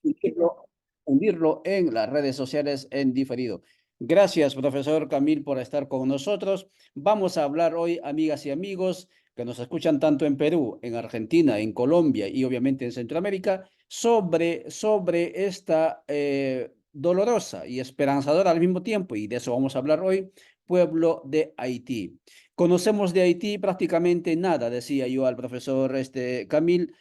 hundirlo, hundirlo en las redes sociales en diferido. Gracias, profesor Camil, por estar con nosotros. Vamos a hablar hoy, amigas y amigos, que nos escuchan tanto en Perú, en Argentina, en Colombia y obviamente en Centroamérica, sobre esta dolorosa y esperanzadora al mismo tiempo, y de eso vamos a hablar hoy, pueblo de Haití. Conocemos de Haití prácticamente nada, decía yo al profesor Camil,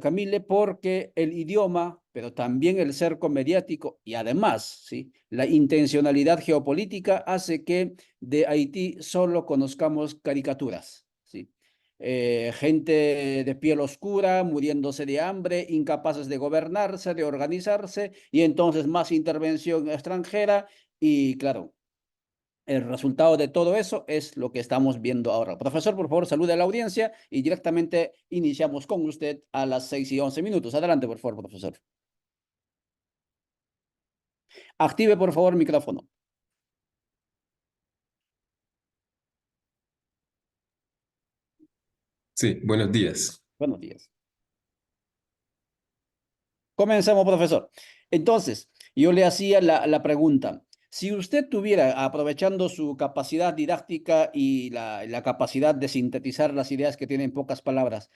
Camille, porque el idioma, pero también el cerco mediático y además, ¿sí?, la intencionalidad geopolítica hace que de Haití solo conozcamos caricaturas, ¿sí? Gente de piel oscura, muriéndose de hambre, incapaces de gobernarse, de organizarse, y entonces más intervención extranjera y claro, el resultado de todo eso es lo que estamos viendo ahora. Profesor, por favor, salude a la audiencia y directamente iniciamos con usted a las 6:11. Adelante, por favor, profesor. Active, por favor, micrófono. Sí, buenos días. Buenos días. Comencemos, profesor. Entonces, yo le hacía la pregunta. Si usted tuviera, aprovechando su capacidad didáctica y la capacidad de sintetizar las ideas que tiene en pocas palabras,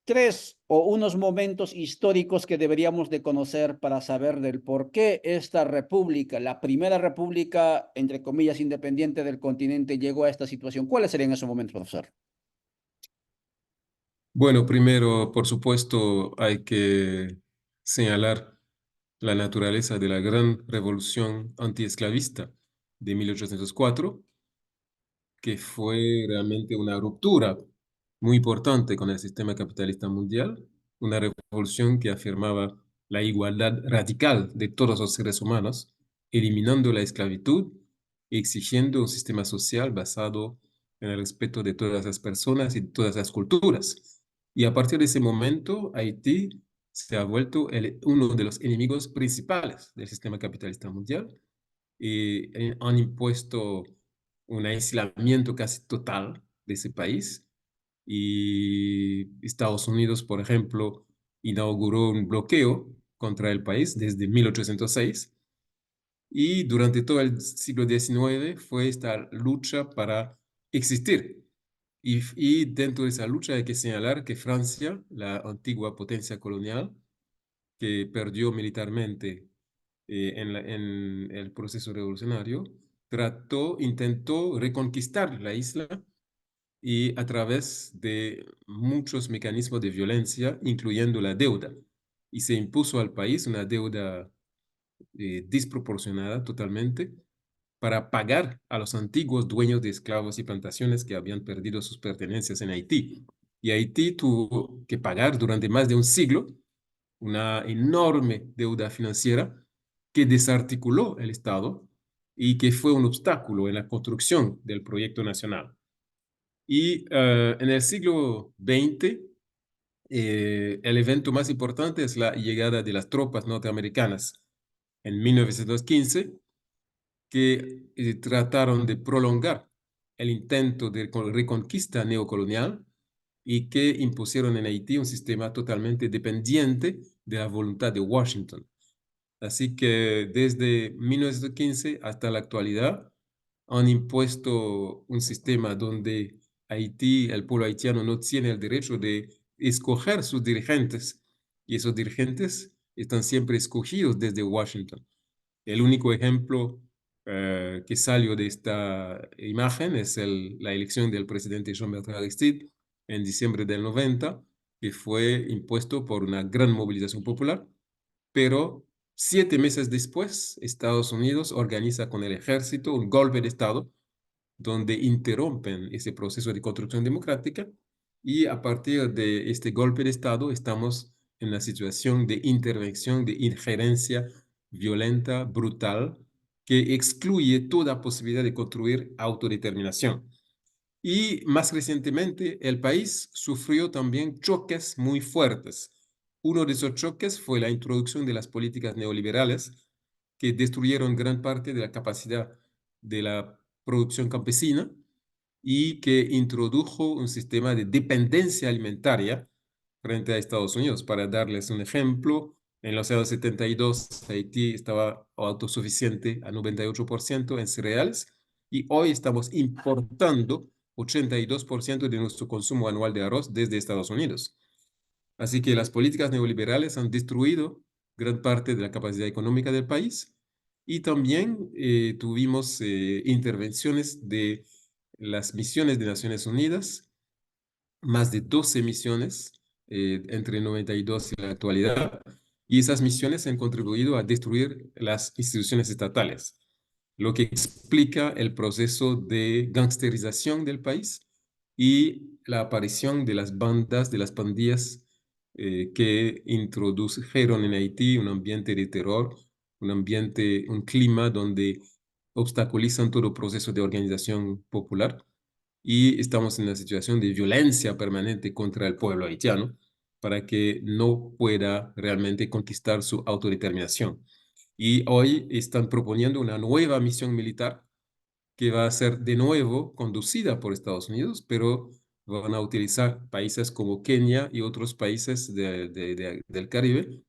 tres o unos momentos históricos que deberíamos de conocer para saber del por qué esta república, la primera república, entre comillas, independiente del continente, llegó a esta situación. ¿Cuáles serían esos momentos, profesor? Bueno, primero, por supuesto, hay que señalar la naturaleza de la gran revolución antiesclavista de 1804, que fue realmente una ruptura muy importante con el sistema capitalista mundial, una revolución que afirmaba la igualdad radical de todos los seres humanos, eliminando la esclavitud y exigiendo un sistema social basado en el respeto de todas las personas y de todas las culturas. Y a partir de ese momento, Haití se ha vuelto uno de los enemigos principales del sistema capitalista mundial y han impuesto un aislamiento casi total de ese país. Y Estados Unidos, por ejemplo, inauguró un bloqueo contra el país desde 1806. Y durante todo el siglo XIX fue esta lucha para existir. Y dentro de esa lucha hay que señalar que Francia, la antigua potencia colonial, que perdió militarmente en el proceso revolucionario, intentó reconquistar la isla y a través de muchos mecanismos de violencia, incluyendo la deuda. Y se impuso al país una deuda desproporcionada totalmente para pagar a los antiguos dueños de esclavos y plantaciones que habían perdido sus pertenencias en Haití. Y Haití tuvo que pagar durante más de un siglo una enorme deuda financiera que desarticuló el Estado y que fue un obstáculo en la construcción del proyecto nacional. Y en el siglo XX, el evento más importante es la llegada de las tropas norteamericanas en 1915, que trataron de prolongar el intento de reconquista neocolonial y que impusieron en Haití un sistema totalmente dependiente de la voluntad de Washington. Así que desde 1915 hasta la actualidad han impuesto un sistema donde Haití, el pueblo haitiano, no tiene el derecho de escoger sus dirigentes y esos dirigentes están siempre escogidos desde Washington. El único ejemplo que salió de esta imagen es la elección del presidente Jean-Bertrand Aristide en diciembre del 90, que fue impuesto por una gran movilización popular, pero 7 meses después, Estados Unidos organiza con el ejército un golpe de Estado donde interrumpen ese proceso de construcción democrática y a partir de este golpe de Estado estamos en la situación de intervención, de injerencia violenta, brutal, que excluye toda posibilidad de construir autodeterminación. Y más recientemente, el país sufrió también choques muy fuertes. Uno de esos choques fue la introducción de las políticas neoliberales que destruyeron gran parte de la capacidad de la producción campesina y que introdujo un sistema de dependencia alimentaria frente a Estados Unidos. Para darles un ejemplo, En los años 72, Haití estaba autosuficiente a 98% en cereales y hoy estamos importando 82% de nuestro consumo anual de arroz desde Estados Unidos. Así que las políticas neoliberales han destruido gran parte de la capacidad económica del país y también tuvimos intervenciones de las misiones de Naciones Unidas, más de 12 misiones entre el 92 y la actualidad, y esas misiones han contribuido a destruir las instituciones estatales, lo que explica el proceso de gangsterización del país y la aparición de las bandas, de las pandillas que introdujeron en Haití un ambiente de terror, un ambiente, un clima donde obstaculizan todo proceso de organización popular y estamos en una situación de violencia permanente contra el pueblo haitiano para que no pueda realmente conquistar su autodeterminación. Y hoy están proponiendo una nueva misión militar que va a ser de nuevo conducida por Estados Unidos, pero van a utilizar países como Kenia y otros países del Caribe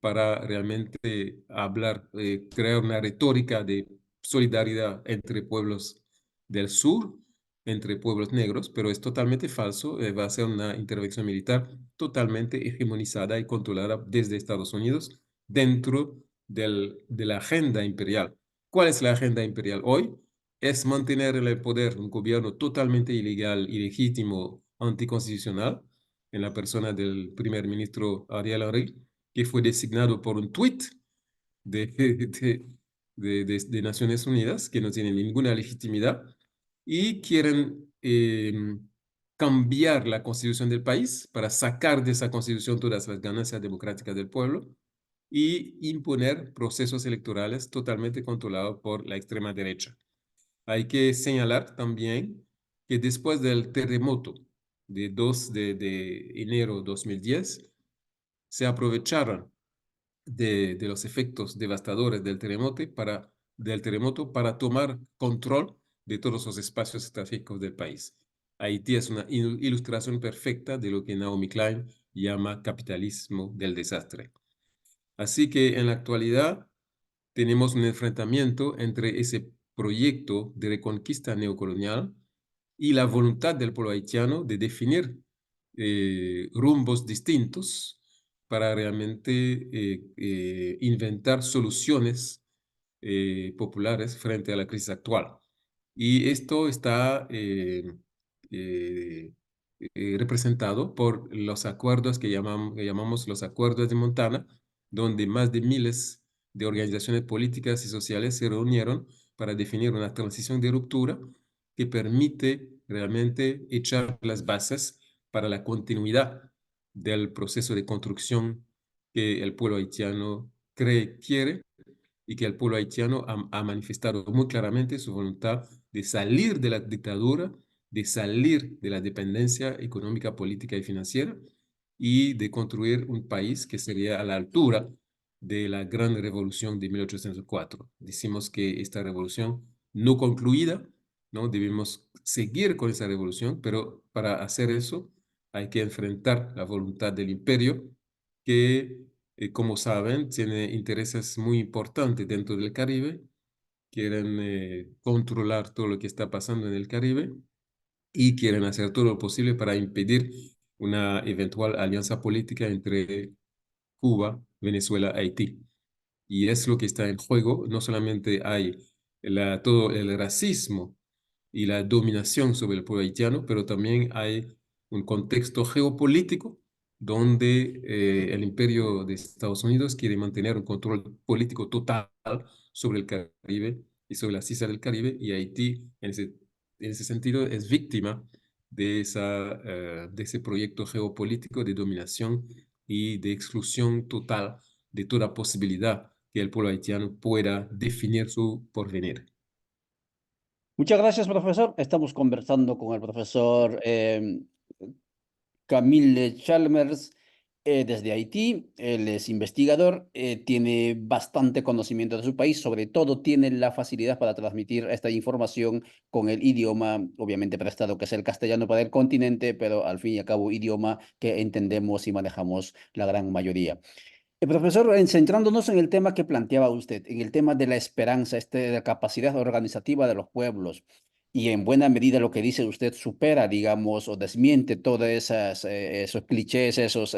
para realmente hablar, crear una retórica de solidaridad entre pueblos del sur, entre pueblos negros, pero es totalmente falso. Va a ser una intervención militar totalmente hegemonizada y controlada desde Estados Unidos dentro de la agenda imperial. ¿Cuál es la agenda imperial hoy? Es mantener en el poder un gobierno totalmente ilegal, ilegítimo, anticonstitucional, en la persona del primer ministro Ariel Henry, que fue designado por un tuit de, de Naciones Unidas, que no tiene ninguna legitimidad, y quieren cambiar la constitución del país para sacar de esa constitución todas las ganancias democráticas del pueblo y imponer procesos electorales totalmente controlados por la extrema derecha. Hay que señalar también que después del terremoto de 2 de enero de 2010, se aprovecharon de los efectos devastadores del terremoto para tomar control de todos los espacios estratégicos del país. Haití es una ilustración perfecta de lo que Naomi Klein llama capitalismo del desastre. Así que en la actualidad tenemos un enfrentamiento entre ese proyecto de reconquista neocolonial y la voluntad del pueblo haitiano de definir rumbos distintos para realmente inventar soluciones populares frente a la crisis actual. Y esto está eh, representado por los acuerdos que llamamos los acuerdos de Montana, donde más de miles de organizaciones políticas y sociales se reunieron para definir una transición de ruptura que permite realmente echar las bases para la continuidad del proceso de construcción que el pueblo haitiano quiere y que el pueblo haitiano ha manifestado muy claramente su voluntad de salir de la dictadura, de salir de la dependencia económica, política y financiera y de construir un país que sería a la altura de la gran revolución de 1804. Decimos que esta revolución no concluida, ¿no? Debemos seguir con esa revolución, pero para hacer eso hay que enfrentar la voluntad del imperio que, como saben, tiene intereses muy importantes dentro del Caribe, quieren controlar todo lo que está pasando en el Caribe y quieren hacer todo lo posible para impedir una eventual alianza política entre Cuba, Venezuela, Haití. Y es lo que está en juego. No solamente hay todo el racismo y la dominación sobre el pueblo haitiano, pero también hay un contexto geopolítico donde el imperio de Estados Unidos quiere mantener un control político total sobre el Caribe y sobre las islas del Caribe, y Haití en ese sentido es víctima de ese proyecto geopolítico de dominación y de exclusión total de toda posibilidad que el pueblo haitiano pueda definir su porvenir. Muchas gracias, profesor. Estamos conversando con el profesor Camille Chalmers desde Haití. Él es investigador, tiene bastante conocimiento de su país, sobre todo tiene la facilidad para transmitir esta información con el idioma, obviamente prestado, que es el castellano para el continente, pero al fin y al cabo idioma que entendemos y manejamos la gran mayoría. Profesor, centrándonos en el tema que planteaba usted, en el tema de la esperanza, de la capacidad organizativa de los pueblos, y en buena medida lo que dice usted supera, digamos, o desmiente todos esos clichés, esos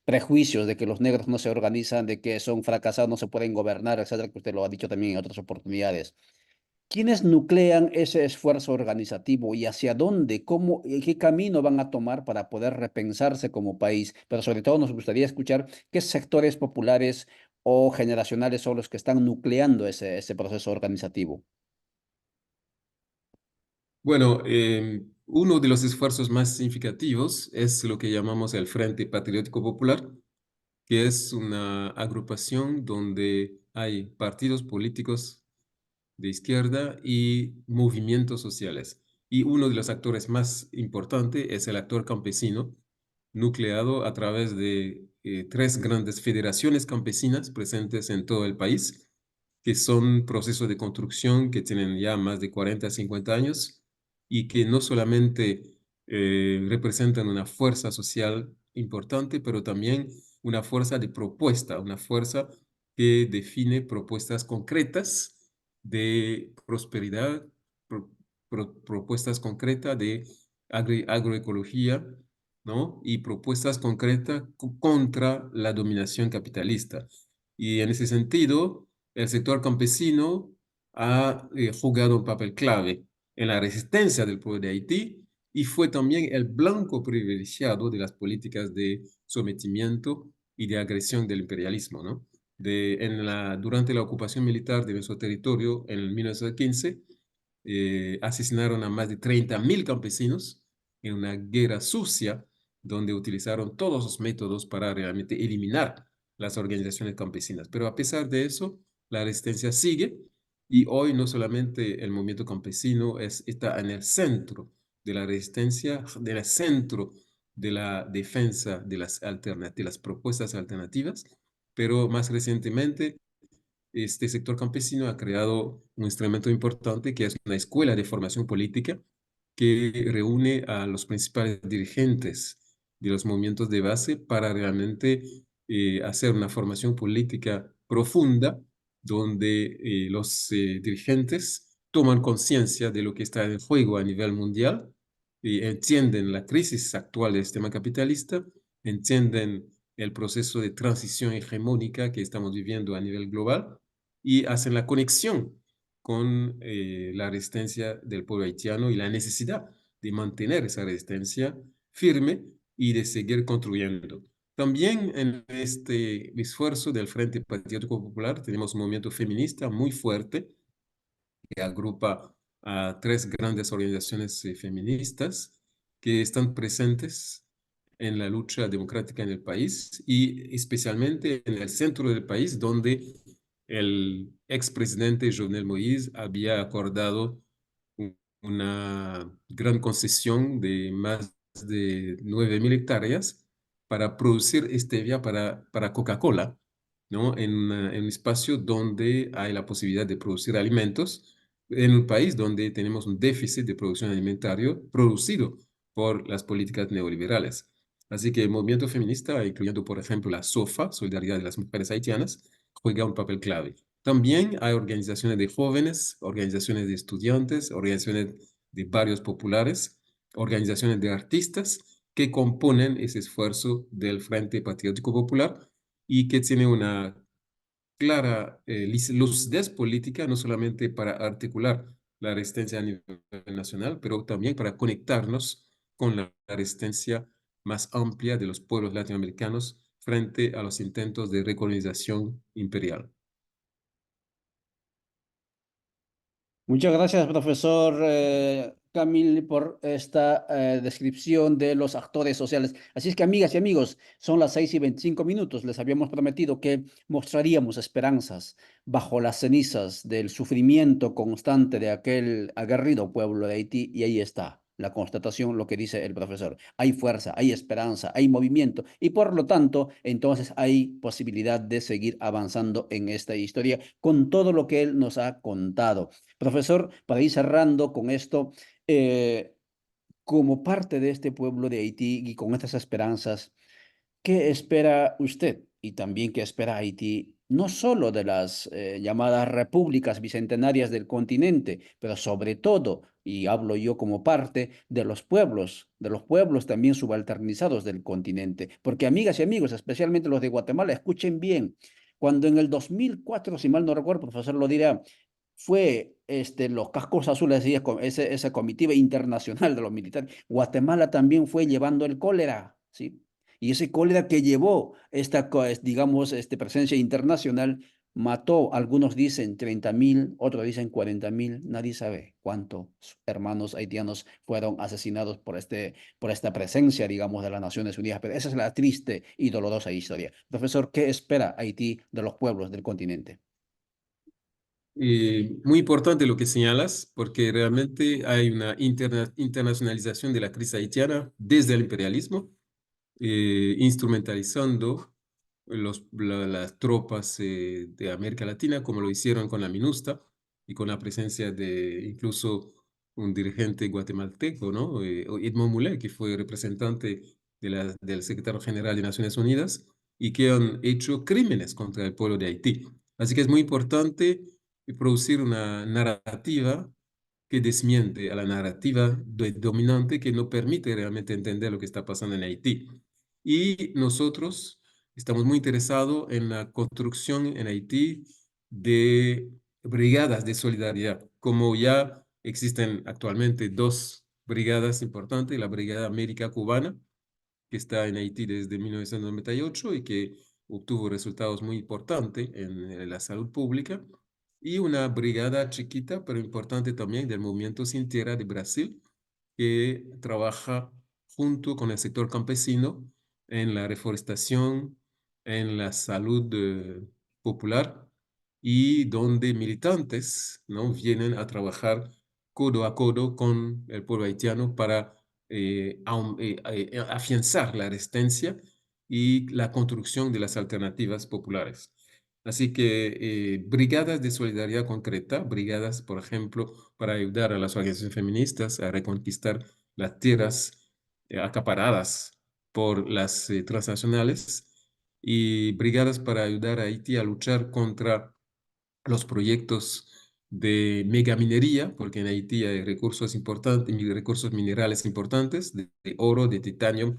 prejuicios de que los negros no se organizan, de que son fracasados, no se pueden gobernar, etcétera, que usted lo ha dicho también en otras oportunidades. ¿Quiénes nuclean ese esfuerzo organizativo y hacia dónde, cómo, qué camino van a tomar para poder repensarse como país? Pero sobre todo nos gustaría escuchar qué sectores populares o generacionales son los que están nucleando ese proceso organizativo. Bueno, uno de los esfuerzos más significativos es lo que llamamos el Frente Patriótico Popular, que es una agrupación donde hay partidos políticos de izquierda y movimientos sociales. Y uno de los actores más importantes es el actor campesino, nucleado a través de tres grandes federaciones campesinas presentes en todo el país, que son procesos de construcción que tienen ya más de 40 a 50 años y que no solamente representan una fuerza social importante, pero también una fuerza de propuesta, una fuerza que define propuestas concretas de prosperidad, pro- propuestas concretas de agroecología, ¿no? Y propuestas concretas contra la dominación capitalista. Y en ese sentido, el sector campesino ha jugado un papel clave en la resistencia del pueblo de Haití y fue también el blanco privilegiado de las políticas de sometimiento y de agresión del imperialismo, ¿no? Durante la ocupación militar de nuestro territorio en 1915, asesinaron a más de 30.000 campesinos en una guerra sucia donde utilizaron todos los métodos para realmente eliminar las organizaciones campesinas. Pero a pesar de eso, la resistencia sigue y hoy no solamente el movimiento campesino está en el centro de la resistencia, en el centro de la defensa de de las propuestas alternativas, pero más recientemente este sector campesino ha creado un instrumento importante que es una escuela de formación política que reúne a los principales dirigentes de los movimientos de base para realmente hacer una formación política profunda donde los dirigentes toman conciencia de lo que está en juego a nivel mundial y entienden la crisis actual del sistema capitalista, entienden el proceso de transición hegemónica que estamos viviendo a nivel global y hacen la conexión con la resistencia del pueblo haitiano y la necesidad de mantener esa resistencia firme y de seguir construyendo. También en este esfuerzo del Frente Patriótico Popular tenemos un movimiento feminista muy fuerte que agrupa a tres grandes organizaciones feministas que están presentes en la lucha democrática en el país y especialmente en el centro del país, donde el expresidente Jovenel Moïse había acordado una gran concesión de más de 9.000 hectáreas para producir stevia para Coca-Cola, ¿no? En un espacio donde hay la posibilidad de producir alimentos, en un país donde tenemos un déficit de producción alimentario producido por las políticas neoliberales. Así que el movimiento feminista, incluyendo por ejemplo la SOFA, Solidaridad de las Mujeres Haitianas, juega un papel clave. También hay organizaciones de jóvenes, organizaciones de estudiantes, organizaciones de barrios populares, organizaciones de artistas que componen ese esfuerzo del Frente Patriótico Popular y que tiene una clara lucidez política, no solamente para articular la resistencia a nivel nacional, pero también para conectarnos con la resistencia más amplia de los pueblos latinoamericanos frente a los intentos de recolonización imperial. Muchas gracias, profesor Camil, por esta descripción de los actores sociales. Así es que, amigas y amigos, son las 6:25. Les habíamos prometido que mostraríamos esperanzas bajo las cenizas del sufrimiento constante de aquel aguerrido pueblo de Haití, y ahí está la constatación, lo que dice el profesor. Hay fuerza, hay esperanza, hay movimiento, y por lo tanto, entonces hay posibilidad de seguir avanzando en esta historia con todo lo que él nos ha contado. Profesor, para ir cerrando con esto, eh, como parte de este pueblo de Haití y con estas esperanzas, ¿qué espera usted y también qué espera Haití, no solo de las llamadas repúblicas bicentenarias del continente, pero sobre todo, y hablo yo como parte de los pueblos también subalternizados del continente. Porque amigas y amigos, especialmente los de Guatemala, escuchen bien, cuando en el 2004, si mal no recuerdo, profesor lo dirá, fue los cascos azules, y esa comitiva internacional de los militares. Guatemala también fue llevando el cólera, ¿sí? Y ese cólera que llevó digamos, presencia internacional, mató, algunos dicen 30.000, otros dicen 40.000, nadie sabe cuántos hermanos haitianos fueron asesinados por esta presencia, digamos, de las Naciones Unidas. Pero esa es la triste y dolorosa historia. Profesor, ¿qué espera Haití de los pueblos del continente? Muy importante lo que señalas, porque realmente hay una internacionalización de la crisis haitiana desde el imperialismo, instrumentalizando las tropas de América Latina, como lo hicieron con la MINUSTA y con la presencia de incluso un dirigente guatemalteco, ¿no? Edmond Mulet, que fue representante del secretario general de Naciones Unidas y que han hecho crímenes contra el pueblo de Haití. Así que es muy importante producir una narrativa que desmiente a la narrativa dominante que no permite realmente entender lo que está pasando en Haití. Y nosotros estamos muy interesados en la construcción en Haití de brigadas de solidaridad, como ya existen actualmente dos brigadas importantes, la Brigada América Cubana, que está en Haití desde 1998 y que obtuvo resultados muy importantes en la salud pública, y una brigada chiquita, pero importante también, del Movimiento Sin Tierra de Brasil, que trabaja junto con el sector campesino en la reforestación, en la salud popular, y donde militantes, ¿no?, vienen a trabajar codo a codo con el pueblo haitiano para afianzar la resistencia y la construcción de las alternativas populares. Así que brigadas de solidaridad concreta, brigadas, por ejemplo, para ayudar a las organizaciones feministas a reconquistar las tierras acaparadas por las transnacionales, y brigadas para ayudar a Haití a luchar contra los proyectos de megaminería, porque en Haití hay recursos importantes, recursos minerales importantes, de oro, de titanio,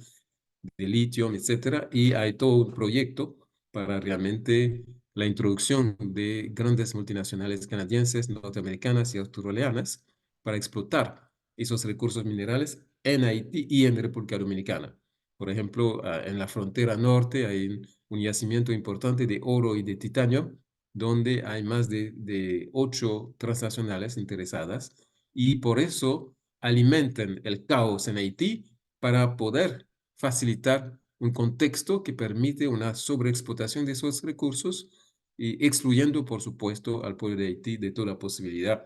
de litio, etcétera, y hay todo un proyecto para realmente la introducción de grandes multinacionales canadienses, norteamericanas y australianas para explotar esos recursos minerales en Haití y en República Dominicana. Por ejemplo, en la frontera norte hay un yacimiento importante de oro y de titanio, donde hay más de 8 transnacionales interesadas, y por eso alimentan el caos en Haití para poder facilitar un contexto que permite una sobreexplotación de esos recursos, y excluyendo, por supuesto, al pueblo de Haití de toda posibilidad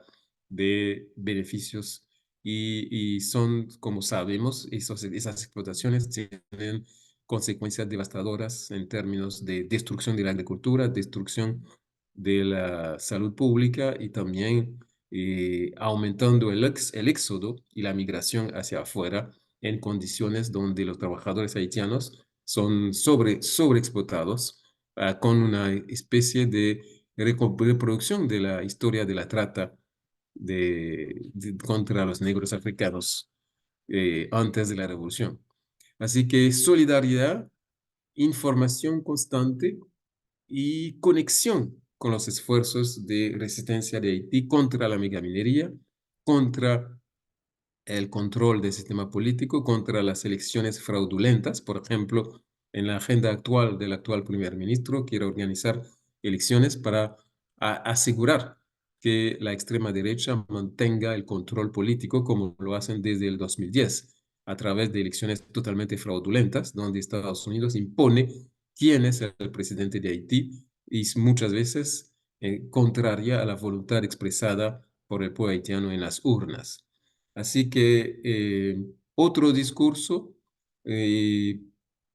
de beneficios. Y son, como sabemos, esas explotaciones tienen consecuencias devastadoras en términos de destrucción de la agricultura, destrucción de la salud pública, y también aumentando el éxodo y la migración hacia afuera en condiciones donde los trabajadores haitianos son sobreexplotados, con una especie de reproducción de la historia de la trata contra los negros africanos antes de la revolución. Así que solidaridad, información constante y conexión con los esfuerzos de resistencia de Haití contra la megaminería, contra el control del sistema político, contra las elecciones fraudulentas. Por ejemplo, en la agenda actual del actual primer ministro, quiere organizar elecciones para asegurar que la extrema derecha mantenga el control político, como lo hacen desde el 2010, a través de elecciones totalmente fraudulentas, donde Estados Unidos impone quién es el presidente de Haití, y muchas veces contraria a la voluntad expresada por el pueblo haitiano en las urnas. Así que otro discurso, eh,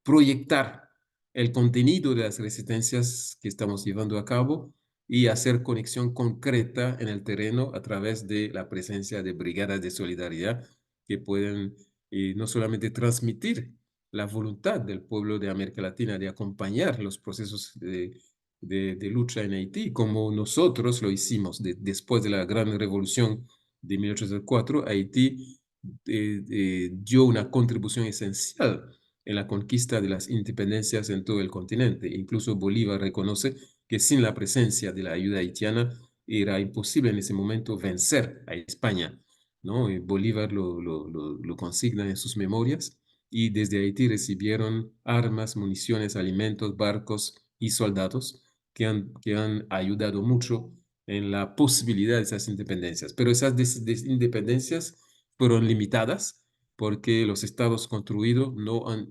proyectar el contenido de las resistencias que estamos llevando a cabo y hacer conexión concreta en el terreno a través de la presencia de brigadas de solidaridad que pueden no solamente transmitir la voluntad del pueblo de América Latina de acompañar los procesos de lucha en Haití, como nosotros lo hicimos después de la gran revolución de 1804. Haití dio una contribución esencial en la conquista de las independencias en todo el continente. Incluso Bolívar reconoce que sin la presencia de la ayuda haitiana era imposible en ese momento vencer a España, ¿no? Bolívar lo consigna en sus memorias y desde Haití recibieron armas, municiones, alimentos, barcos y soldados que han ayudado mucho en la posibilidad de esas independencias. Pero esas independencias fueron limitadas porque los estados construidos no han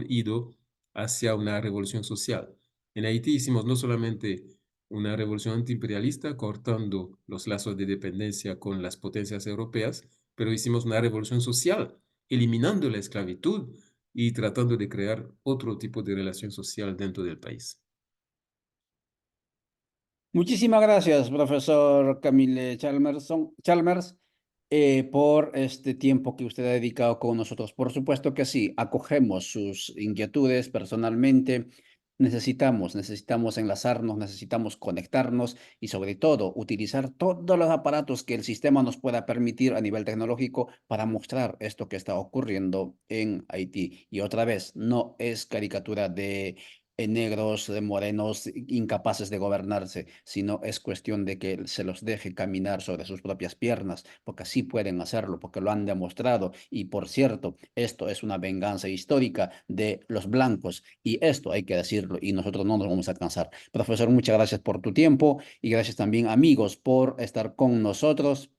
ido hacia una revolución social. En Haití hicimos no solamente una revolución antiimperialista cortando los lazos de dependencia con las potencias europeas, pero hicimos una revolución social, eliminando la esclavitud y tratando de crear otro tipo de relación social dentro del país. Muchísimas gracias, profesor Camille Chalmers, por este tiempo que usted ha dedicado con nosotros. Por supuesto que sí, acogemos sus inquietudes personalmente. Necesitamos enlazarnos, necesitamos conectarnos y sobre todo utilizar todos los aparatos que el sistema nos pueda permitir a nivel tecnológico para mostrar esto que está ocurriendo en Haití. Y otra vez, no es caricatura de negros, morenos, incapaces de gobernarse, sino es cuestión de que se los deje caminar sobre sus propias piernas, porque así pueden hacerlo, porque lo han demostrado. Y por cierto, esto es una venganza histórica de los blancos, y esto hay que decirlo, y nosotros no nos vamos a cansar. Profesor, muchas gracias por tu tiempo, y gracias también, amigos, por estar con nosotros.